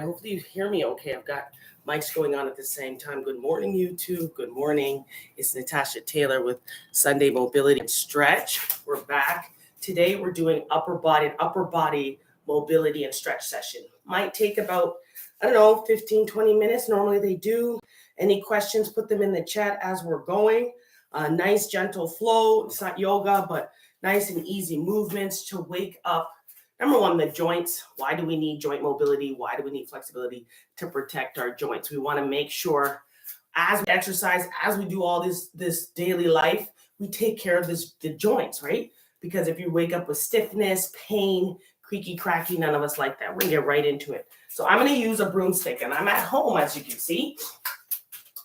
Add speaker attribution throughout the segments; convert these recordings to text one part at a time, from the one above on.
Speaker 1: Hopefully you hear me okay. I've got mics going on at the same time. Good morning, YouTube. Good morning. It's Natasha Taylor with Sunday Mobility and Stretch. We're back. Today we're doing upper body mobility and stretch session. Might take about, 15, 20 minutes. Normally they do. Any questions, put them in the chat as we're going. Nice gentle flow. It's not yoga, but nice and easy movements to wake up. Number one, the joints. Why do we need joint mobility? Why do we need flexibility? To protect our joints. We want to make sure as we exercise, as we do all this daily life, we take care of the joints, right? Because if you wake up with stiffness, pain, creaky, cracky, none of us like that. We're going to get right into it. So I'm going to use a broomstick, and I'm at home, as you can see.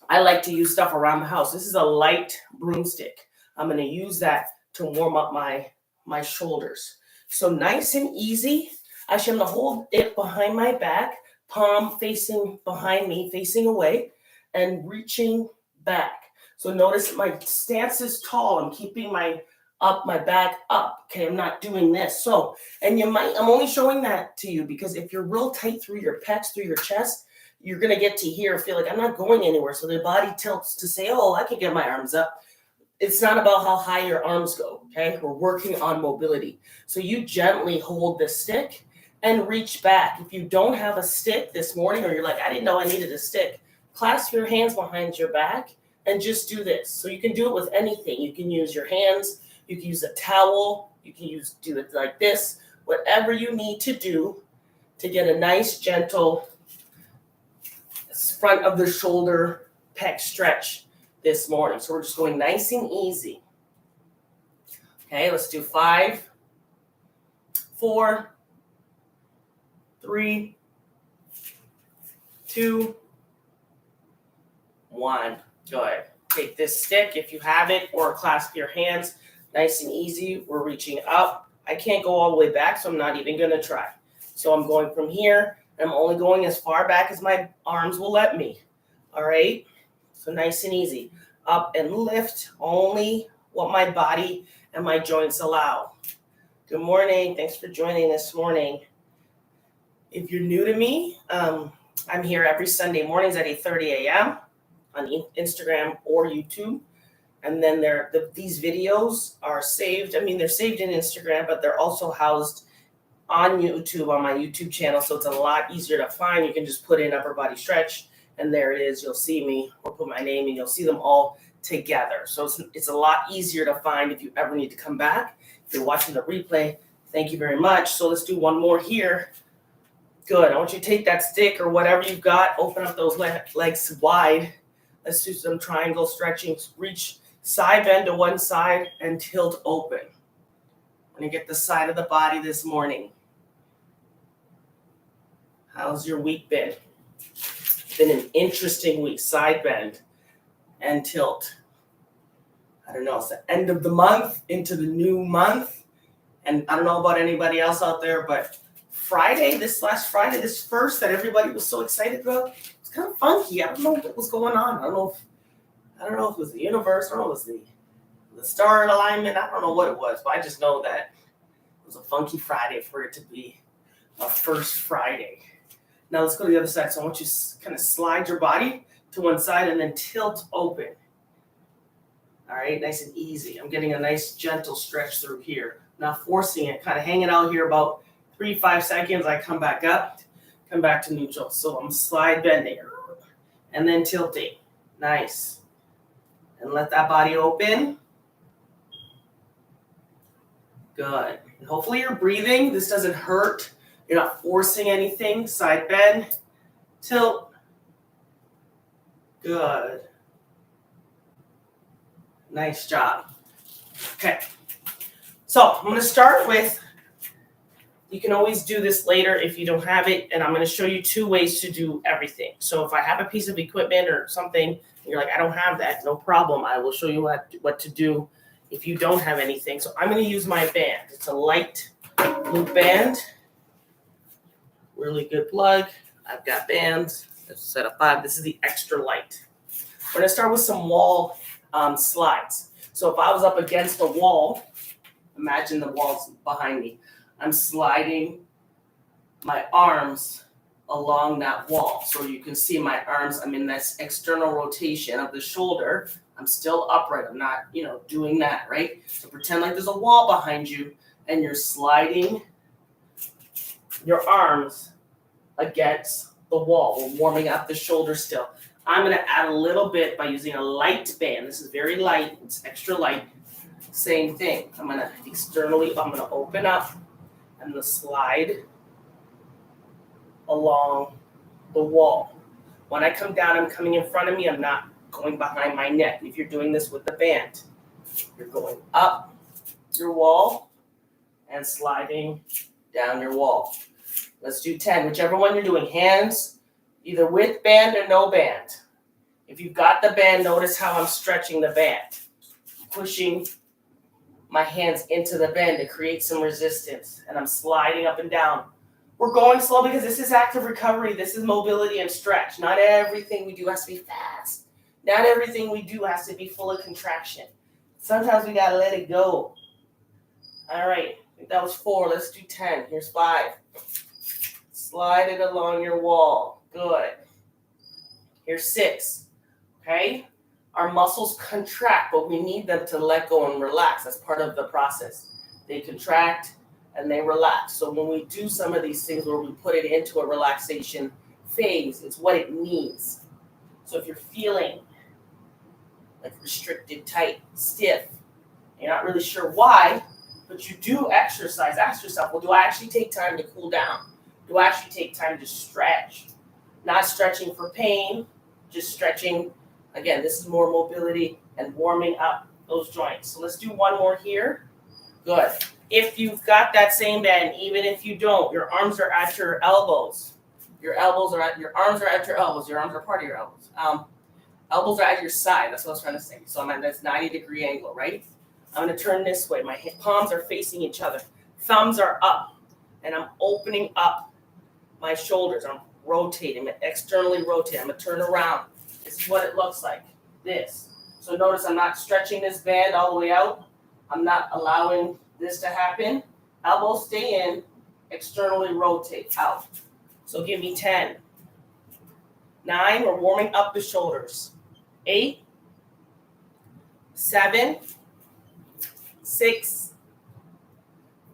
Speaker 1: I like to use stuff around the house. This is a light broomstick. I'm going to use that to warm up my shoulders. So nice and easy. Actually, I'm going to hold it behind my back, palm facing behind me, facing away, and reaching back. So notice my stance is tall. I'm keeping my back up. Okay, I'm not doing this. So, and I'm only showing that to you because if you're real tight through your pecs, through your chest, you're going to get to here, feel like I'm not going anywhere. So the body tilts to say, oh, I can get my arms up. It's not about how high your arms go, okay? We're working on mobility. So you gently hold the stick and reach back. If you don't have a stick this morning, or you're like, I didn't know I needed a stick, clasp your hands behind your back and just do this. So you can do it with anything. You can use your hands. You can use a towel. You can do it like this. Whatever you need to do to get a nice, gentle front of the shoulder pec stretch this morning. So we're just going nice and easy. Okay, let's do 5, 4, 3, 2, 1. Good. Take this stick if you have it, or clasp your hands. Nice and easy. We're reaching up. I can't go all the way back, so I'm not even going to try. So I'm going from here. I'm only going as far back as my arms will let me. All right? So nice and easy. Up and lift only what my body and my joints allow. Good morning. Thanks for joining this morning. If you're new to me, I'm here every Sunday mornings at 8:30 a.m. on Instagram or YouTube. And then these videos are saved. I mean, they're saved in Instagram, but they're also housed on YouTube, on my YouTube channel. So it's a lot easier to find. You can just put in upper body stretch, and there it is. You'll see me, or put my name, and you'll see them all together. So it's a lot easier to find if you ever need to come back. If you're watching the replay, thank you very much. So let's do one more here. Good. I want you to take that stick or whatever you've got, open up those legs wide. Let's do some triangle stretching. Reach side bend to one side and tilt open. I'm going to get the side of the body this morning. How's your week been? It's been an interesting week. Side bend and tilt. I don't know. It's the end of the month into the new month. And I don't know about anybody else out there, but last Friday, this first that everybody was so excited about, it's kind of funky. I don't know what was going on. I don't know if it was the universe. I don't know if it was the star alignment. I don't know what it was, but I just know that it was a funky Friday for it to be a first Friday. Now let's go to the other side. So I want you to kind of slide your body to one side and then tilt open. All right, nice and easy. I'm getting a nice gentle stretch through here. Not forcing it, kind of hanging out here about 3-5 seconds. I come back up, come back to neutral. So I'm slide bending and then tilting. Nice. And let that body open. Good. And hopefully you're breathing. This doesn't hurt. You're not forcing anything. Side bend, tilt. Good. Nice job. Okay. So I'm going to start with, you can always do this later if you don't have it, and I'm going to show you 2 ways to do everything. So if I have a piece of equipment or something, and you're like, I don't have that, no problem. I will show you what to do if you don't have anything. So I'm going to use my band. It's a light blue band. Really good plug. I've got bands. It's a set of 5. This is the extra light. We're going to start with some wall slides. So if I was up against a wall, imagine the wall's behind me. I'm sliding my arms along that wall. So you can see my arms, I'm in this external rotation of the shoulder. I'm still upright. I'm not, doing that, right? So pretend like there's a wall behind you and you're sliding your arms against the wall. We're warming up the shoulder still. I'm going to add a little bit by using a light band. This is very light. It's extra light. Same thing. I'm going to open up. I'm going to slide along the wall. When I come down, I'm coming in front of me. I'm not going behind my neck. If you're doing this with the band, you're going up your wall and sliding down your wall. Let's do 10. Whichever one you're doing. Hands either with band or no band. If you've got the band, notice how I'm stretching the band. Pushing my hands into the band to create some resistance. And I'm sliding up and down. We're going slow because this is active recovery. This is mobility and stretch. Not everything we do has to be fast. Not everything we do has to be full of contraction. Sometimes we got to let it go. All right. I think that was 4. Let's do 10. Here's 5. Slide it along your wall. Good. Here's 6. Okay? Our muscles contract, but we need them to let go and relax. That's part of the process. They contract and they relax. So when we do some of these things where we put it into a relaxation phase, it's what it needs. So if you're feeling like restricted, tight, stiff, you're not really sure why, but you do exercise, ask yourself, well, do I actually take time to cool down? Do I actually take time to stretch? Not stretching for pain, just stretching. Again, this is more mobility and warming up those joints. So let's do one more here. Good. If you've got that same band, even if you don't, your arms are at your elbows. Your arms are at your elbows. Your arms are part of your elbows. Elbows are at your side. That's what I was trying to say. So I'm at this 90-degree angle, right? I'm going to turn this way. My palms are facing each other. Thumbs are up. And I'm opening up my shoulders. I'm rotating. I'm externally rotating. I'm going to turn around. This is what it looks like. This. So notice I'm not stretching this band all the way out. I'm not allowing this to happen. Elbows stay in. Externally rotate out. So give me 10. 9. We're warming up the shoulders. 8. 7. 6.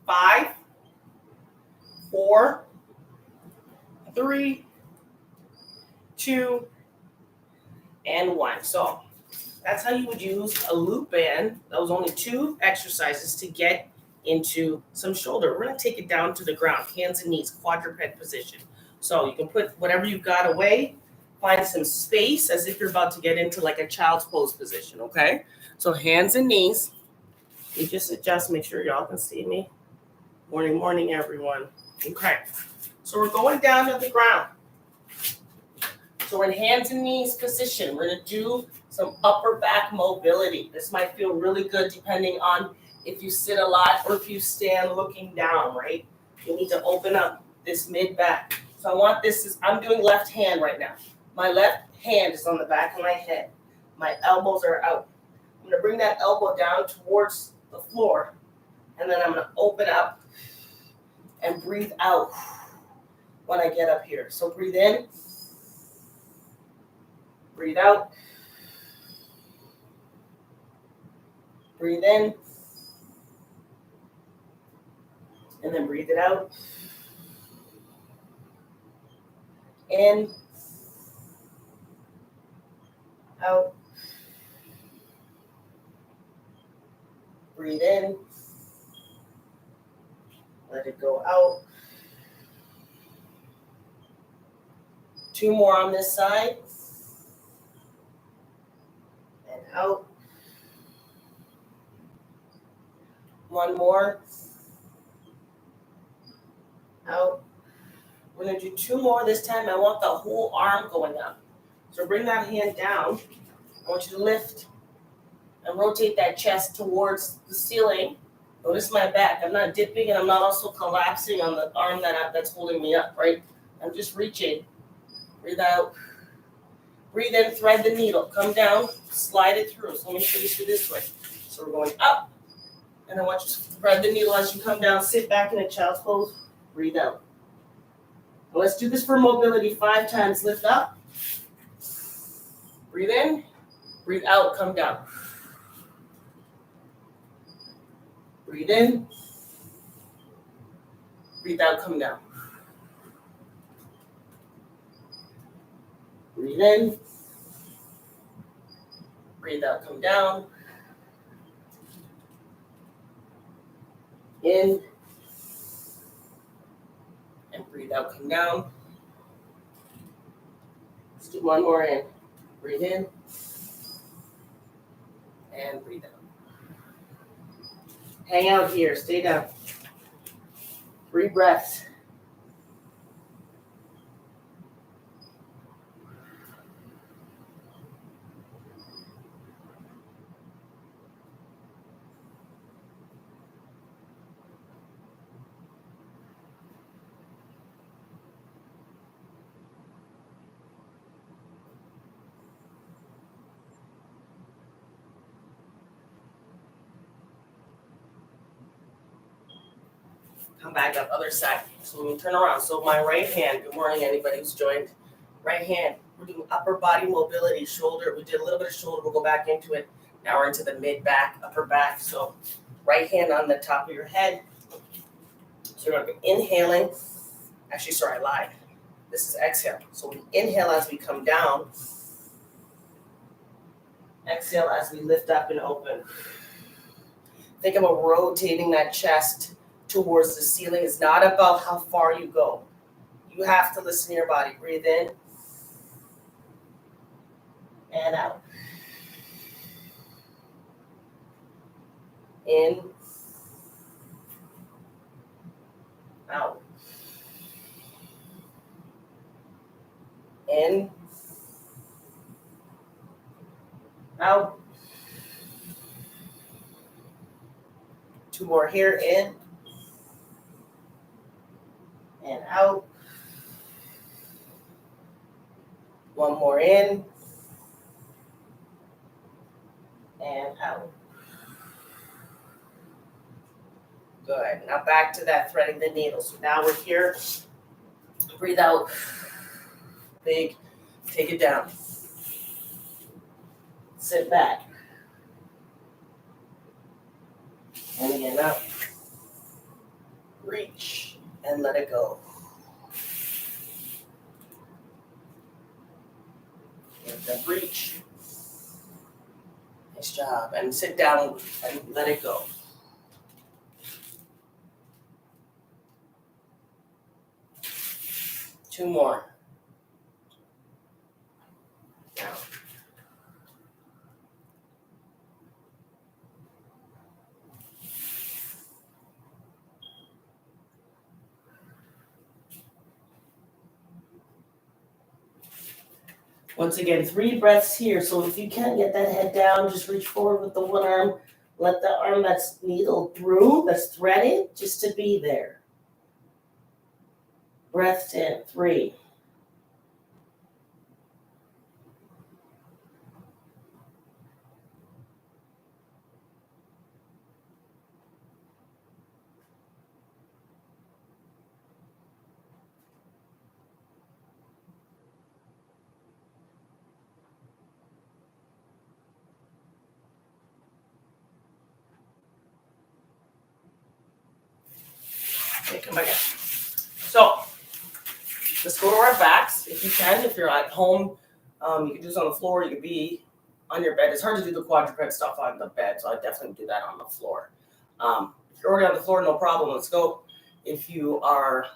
Speaker 1: 5. 4. 3. 2. And 1. So that's how you would use a loop band. That was only 2 exercises to get into some shoulder. We're going to take it down to the ground, hands and knees, quadruped position. So you can put whatever you've got away, find some space as if you're about to get into like a child's pose position, okay? So hands and knees. You just adjust, make sure y'all can see me. Morning, morning, everyone. Okay. So we're going down to the ground. So we're in hands and knees position. We're going to do some upper back mobility. This might feel really good depending on if you sit a lot or if you stand looking down, right? You need to open up this mid back. So I want this, I'm doing left hand right now. My left hand is on the back of my head. My elbows are out. I'm going to bring that elbow down towards the floor. And then I'm going to open up and breathe out when I get up here. So breathe in. Breathe out. Breathe in. And then breathe it out. In. Out. Breathe in. Let it go out. 2 more on this side. And out. 1 more. Out. We're going to do 2 more this time. I want the whole arm going up. So bring that hand down. I want you to lift and rotate that chest towards the ceiling. Notice my back. I'm not dipping and I'm not also collapsing on the arm that's holding me up, right? I'm just reaching. Breathe out. Breathe in, thread the needle. Come down, slide it through. So let me show you this way. So we're going up. And I want you to thread the needle as you come down. Sit back in a child's pose. Breathe out. Let's do this for mobility 5 times. Lift up. Breathe in. Breathe out. Come down. Breathe in. Breathe out. Come down. Breathe in. Breathe out. Come down. In. And breathe out. Come down. Let's do one more in. Breathe in. And breathe out. Hang out here. Stay down. 3 breaths. Come back up, other side. So when we turn around, so my right hand, good morning anybody who's joined. Right hand, we're doing upper body mobility, shoulder. We did a little bit of shoulder, we'll go back into it. Now we're into the mid back, upper back. So right hand on the top of your head. So you're gonna be inhaling. Actually, sorry, I lied. This is exhale. So we inhale as we come down. Exhale as we lift up and open. Think about rotating that chest towards the ceiling. It's not about how far you go. You have to listen to your body. Breathe in and out. In, out. In, out. 2 more here. In and out. 1 more in and out. Good. Now back to that threading the needle. So now we're here. Breathe out. Big. Take it down. Sit back. And again up. Reach and let it go. Give them reach. Nice job. And sit down and let it go. Two more. Now. Once again, 3 breaths here. So if you can't get that head down, just reach forward with the one arm. Let the arm that's needled through, that's threaded, just to be there. Breaths in. 3. Okay, come back in. So let's go to our backs if you can. If you're at home, you can do this on the floor. You can be on your bed. It's hard to do the quadruped stuff on the bed, so I definitely do that on the floor. If you're already on the floor, no problem. Let's go. If you are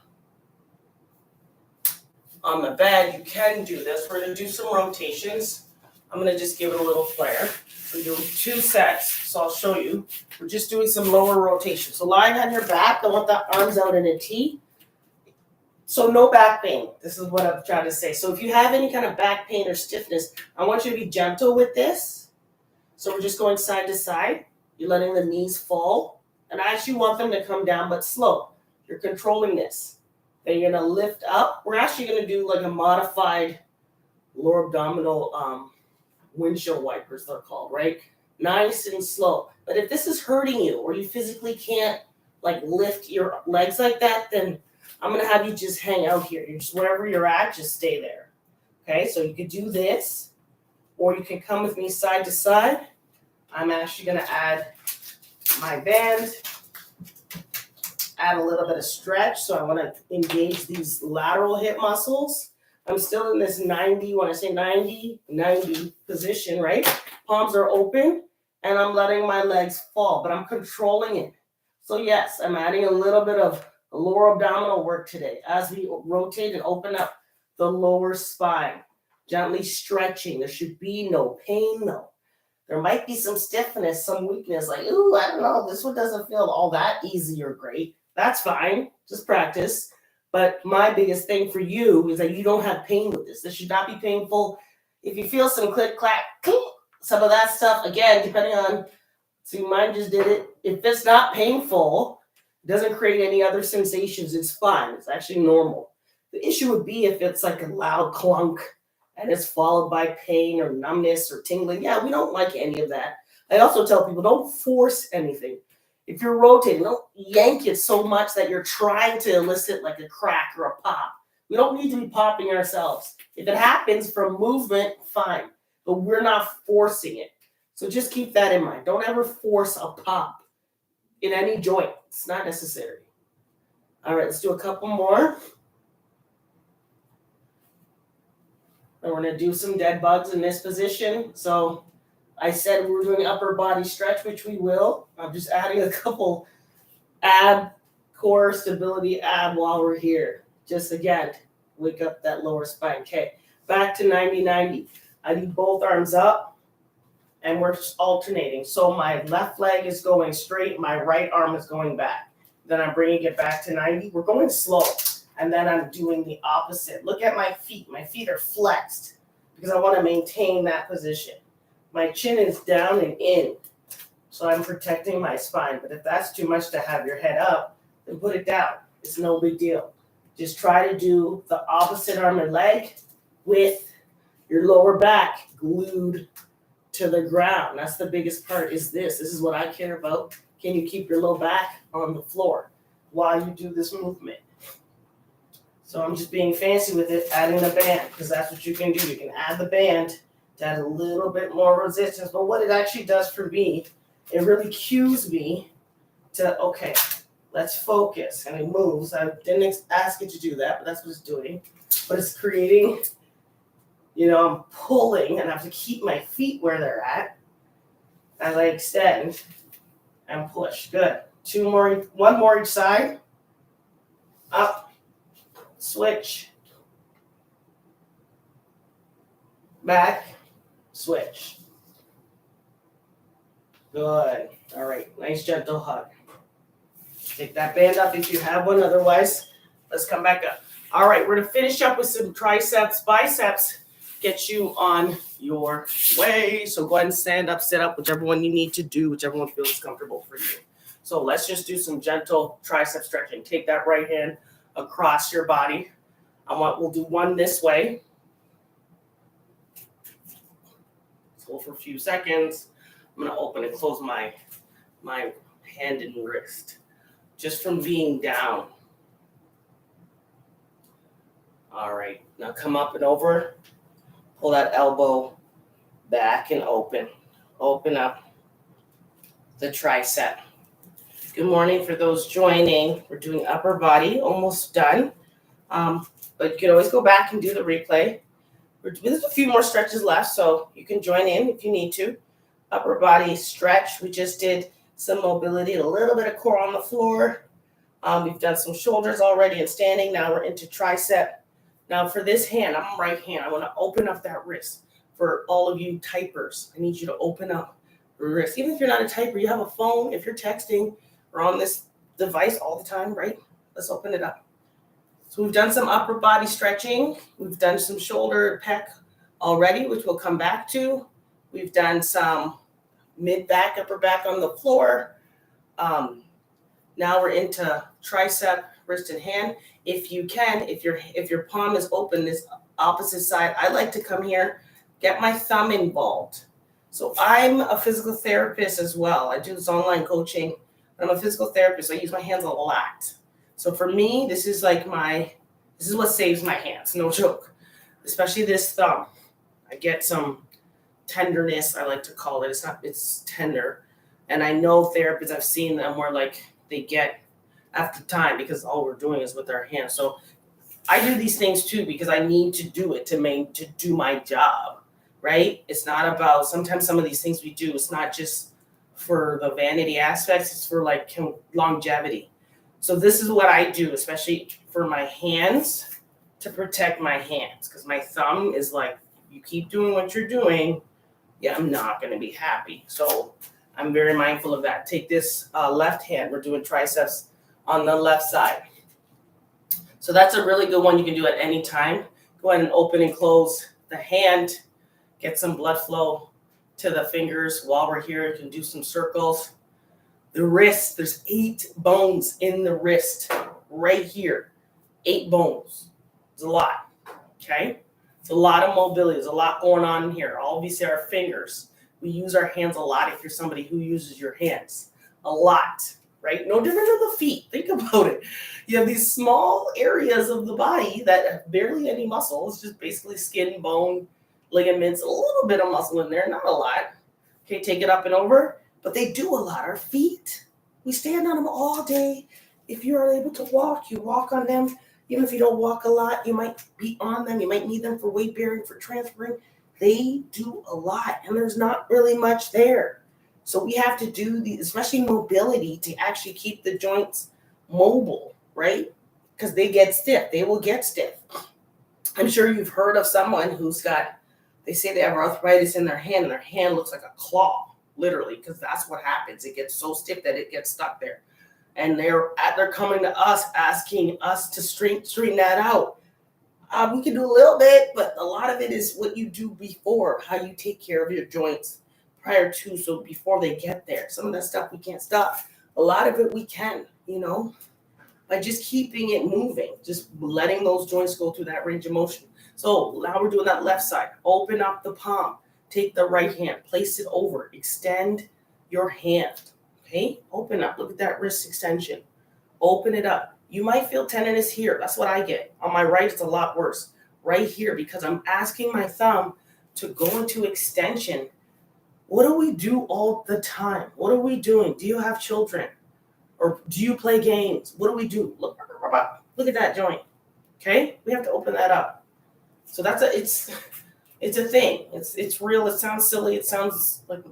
Speaker 1: on the bed, you can do this. We're going to do some rotations. I'm going to just give it a little flair. We're doing 2 sets, so I'll show you. We're just doing some lower rotations. So lying on your back, I want the arms out in a T. So no back pain. This is what I'm trying to say. So if you have any kind of back pain or stiffness, I want you to be gentle with this. So we're just going side to side. You're letting the knees fall. And I actually want them to come down, but slow. You're controlling this. Then you're going to lift up. We're actually going to do like a modified lower abdominal windshield wipers, they're called, right? Nice and slow. But if this is hurting you or you physically can't like lift your legs like that, then I'm going to have you just hang out here. You're just wherever you're at, just stay there. Okay, so you could do this, or you can come with me side to side. I'm actually going to add my band, add a little bit of stretch. So I want to engage these lateral hip muscles. I'm still in this 90, when I say 90 position, right? Palms are open, and I'm letting my legs fall, but I'm controlling it. So yes, I'm adding a little bit of lower abdominal work today as we rotate and open up the lower spine, gently stretching. There should be no pain though. There might be some stiffness, some weakness, like, ooh, I don't know, this one doesn't feel all that easy or great. That's fine, just practice. But my biggest thing for you is that you don't have pain with this. This should not be painful. If you feel some click, clack, some of that stuff, again, depending on, see, mine just did it. If it's not painful, it doesn't create any other sensations, it's fine. It's actually normal. The issue would be if it's like a loud clunk and it's followed by pain or numbness or tingling. Yeah, we don't like any of that. I also tell people, don't force anything. If you're rotating, don't yank it so much that you're trying to elicit like a crack or a pop. We don't need to be popping ourselves. If it happens from movement, fine. But we're not forcing it. So just keep that in mind. Don't ever force a pop in any joint. It's not necessary. All right, let's do a couple more. And we're going to do some dead bugs in this position. So I said we were doing upper body stretch, which we will. I'm just adding a couple ab, core stability ab while we're here. Just again, wake up that lower spine. Okay, back to 90-90. I need both arms up and we're alternating. So my left leg is going straight, my right arm is going back. Then I'm bringing it back to 90. We're going slow. And then I'm doing the opposite. Look at my feet. My feet are flexed because I want to maintain that position. My chin is down and in, so I'm protecting my spine. But if that's too much to have your head up, then put it down. It's no big deal. Just try to do the opposite arm and leg with your lower back glued to the ground. That's the biggest part is this. This is what I care about. Can you keep your low back on the floor while you do this movement? So I'm just being fancy with it, adding the band, because that's what you can do. You can add the band to add a little bit more resistance. But what it actually does for me, it really cues me to, okay, let's focus. And it moves. I didn't ask it to do that, but that's what it's doing. But it's creating, I'm pulling, and I have to keep my feet where they're at as I extend and push. Good. One more each side. Up. Switch, back, switch. Good. All right, nice gentle hug. Take that band up if you have one, otherwise, let's come back up. All right, we're gonna finish up with some triceps, biceps, get you on your way. So go ahead and stand up, sit up, whichever one you need to do, whichever one feels comfortable for you. So let's just do some gentle tricep stretching. Take that right hand across your body. We'll do one this way. Let's go for a few seconds. I'm going to open and close my hand and wrist just from being down. All right, now come up and over. Pull that elbow back and open. Open up the tricep. Good morning for those joining. We're doing upper body, almost done. But you can always go back and do the replay. There's a few more stretches left, so you can join in if you need to. Upper body stretch. We just did some mobility, a little bit of core on the floor. We've done some shoulders already and standing. Now we're into tricep. Now for this hand, I'm right hand. I want to open up that wrist. For all of you typers, I need you to open up your wrist. Even if you're not a typer, you have a phone. If you're texting or on this device all the time, right? Let's open it up. So we've done some upper body stretching. We've done some shoulder pec already, which we'll come back to. We've done some mid back, upper back on the floor. Now we're into tricep, wrist and hand. If you can, if your palm is open, this opposite side, I like to come here, get my thumb involved. So I'm a physical therapist as well. I do this online coaching. I'm a physical therapist. So I use my hands a lot. So for me, this is what saves my hands, no joke. Especially this thumb. I get some tenderness, I like to call it. It's tender. And I know therapists, I've seen them where like they get after time because all we're doing is with our hands. So I do these things too because I need to do it to do my job, right? It's not about sometimes some of these things we do. It's not just for the vanity aspects. It's for like longevity. So this is what I do, especially for my hands, to protect my hands because my thumb is like, you keep doing what you're doing, yeah, I'm not going to be happy. So I'm very mindful of that. Take this left hand. We're doing triceps on the left side. So that's a really good one you can do at any time. Go ahead and open and close the hand. Get some blood flow to the fingers. While we're here, you can do some circles. The wrist, there's 8 bones in the wrist right here. 8 bones. It's a lot, okay? It's a lot of mobility. There's a lot going on in here. Obviously, our fingers. We use our hands a lot if you're somebody who uses your hands a lot, right? No different than the feet. Think about it. You have these small areas of the body that have barely any muscle. It's just basically skin, bone, ligaments, a little bit of muscle in there, not a lot. Okay, take it up and over. But they do a lot. Our feet, we stand on them all day. If you are able to walk, you walk on them. Even if you don't walk a lot, you might be on them. You might need them for weight bearing, for transferring. They do a lot, and there's not really much there. So we have to do these, especially mobility, to actually keep the joints mobile, right? Because they get stiff. They will get stiff. I'm sure you've heard of someone who's got, they say they have arthritis in their hand, and their hand looks like a claw, literally, because that's what happens. It gets so stiff that it gets stuck there. And they're coming to us asking us to straighten that out. We can do a little bit, but a lot of it is what you do before, how you take care of your joints prior to, so before they get there. Some of that stuff we can't stop. A lot of it we can, by just keeping it moving, just letting those joints go through that range of motion. So now we're doing that left side. Open up the palm. Take the right hand. Place it over. Extend your hand. Okay, open up. Look at that wrist extension. Open it up. You might feel tenderness here. That's what I get. On my right, it's a lot worse. Right here, because I'm asking my thumb to go into extension. What do we do all the time? What are we doing? Do you have children? Or do you play games? What do we do? Look at that joint. Okay, we have to open that up. So it's a thing. It's real. It sounds silly. It sounds like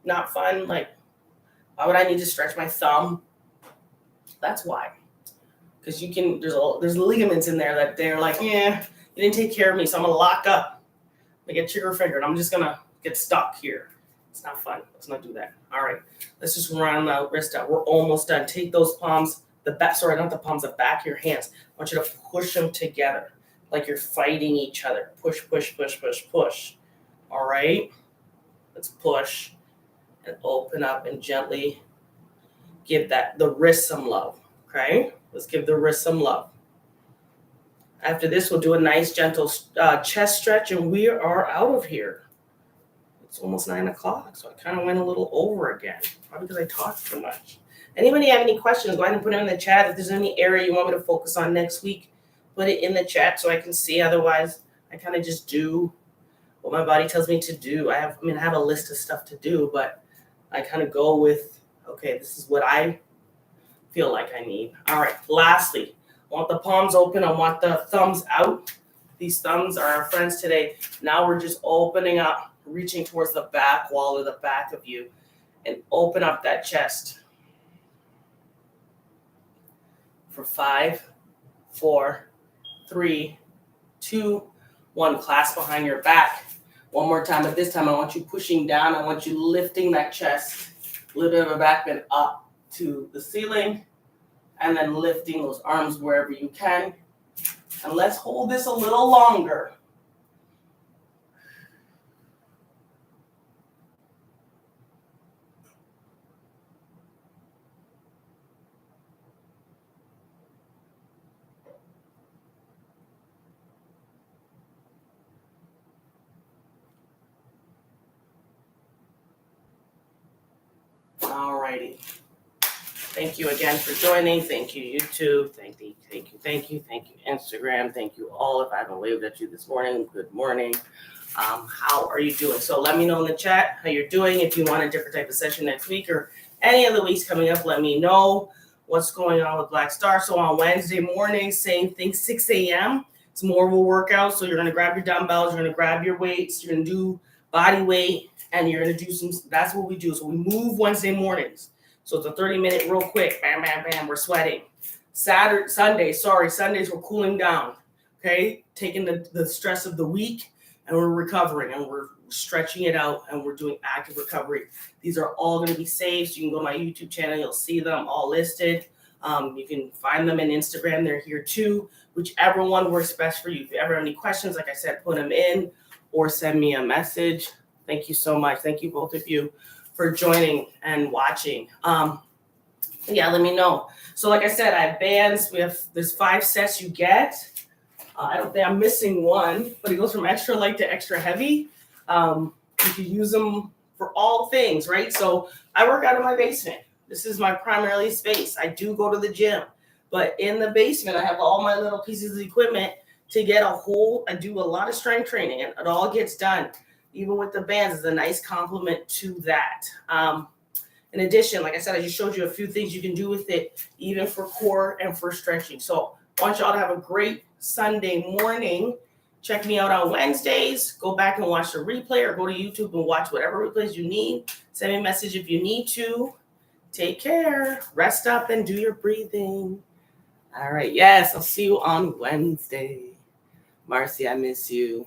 Speaker 1: not fun. Like, why would I need to stretch my thumb? That's why. Because there's ligaments in there that they're like, yeah, you didn't take care of me, so I'm gonna lock up. I get trigger fingered. I'm just gonna get stuck here. It's not fun. Let's not do that. All right. Let's just run the wrist out. We're almost done. Take those palms, not the palms, the back of your hands. I want you to push them together like you're fighting each other. Push, push, push, push, push. All right. Let's push and open up and gently give the wrist some love. Okay. Let's give the wrist some love. After this, we'll do a nice gentle chest stretch, and we are out of here. It's almost 9 o'clock, so I kind of went a little over again, probably because I talked too much. Anybody have any questions, go ahead and put them in the chat. If there's any area you want me to focus on next week, put it in the chat so I can see. Otherwise, I kind of just do what my body tells me to do. I have a list of stuff to do, but I kind of go with, okay, this is what I feel like I need. All right, lastly, I want the palms open. I want the thumbs out. These thumbs are our friends today. Now we're just opening up, reaching towards the back wall or the back of you, and open up that chest. For 5, 4, 3, 2, 1. Clasp behind your back. One more time, but this time I want you pushing down. I want you lifting that chest, a little bit of a back bend up to the ceiling, and then lifting those arms wherever you can. And let's hold this a little longer. Alrighty. Thank you again for joining. Thank you, YouTube. Thank you, Instagram. Thank you all. If I haven't waved at you this morning, good morning. How are you doing? So let me know in the chat how you're doing. If you want a different type of session next week or any of the weeks coming up, let me know what's going on with Black Star. So on Wednesday morning, same thing, 6 a.m. It's more of a workout. So you're going to grab your dumbbells, you're going to grab your weights, you're going to do body weight, and you're going to do some, that's what we do. So we move Wednesday mornings. So it's a 30-minute real quick, bam, bam, bam, we're sweating. Sundays we're cooling down, okay? Taking the stress of the week, and we're recovering, and we're stretching it out, and we're doing active recovery. These are all going to be saved, so you can go to my YouTube channel. You'll see them all listed. You can find them in Instagram. They're here too. Whichever one works best for you. If you ever have any questions, like I said, put them in or send me a message. Thank you so much. Thank you, both of you, for joining and watching. Yeah, let me know. So like I said, I have bands. There's 5 sets you get. I don't think I'm missing one, but it goes from extra light to extra heavy. You can use them for all things, right? So I work out in my basement. This is my primarily space. I do go to the gym, but in the basement, I have all my little pieces of equipment to get I do a lot of strength training, and it all gets done. Even with the bands, it's a nice complement to that. In addition, like I said, I just showed you a few things you can do with it, even for core and for stretching. So I want y'all to have a great Sunday morning. Check me out on Wednesdays. Go back and watch the replay, or go to YouTube and watch whatever replays you need. Send me a message if you need to. Take care. Rest up and do your breathing. All right. Yes, I'll see you on Wednesday. Marcy, I miss you.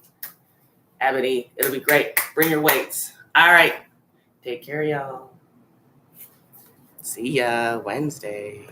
Speaker 1: Ebony, it'll be great. Bring your weights. All right. Take care, y'all. See ya Wednesday.